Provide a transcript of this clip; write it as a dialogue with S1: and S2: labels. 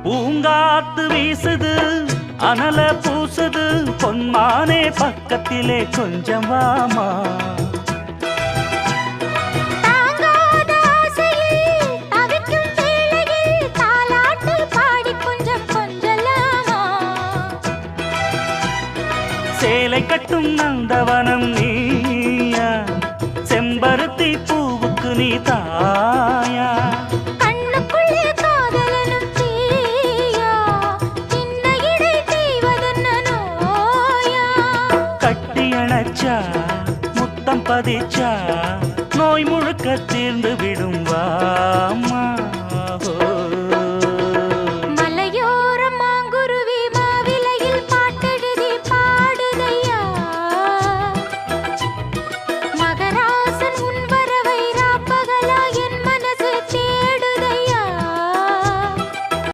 S1: பூங்காத்து வீசுது அனல பூசுது பொன்மானே பக்கத்திலே கொஞ்சம் வாமா சேலை கட்டும் நந்தவனம் நீயா செம்பருத்தி பூவுக்கு நீ தாயா கட்டியணைச்சா முத்தம் பதிச்சா நோய் முழுக்க தீர்ந்து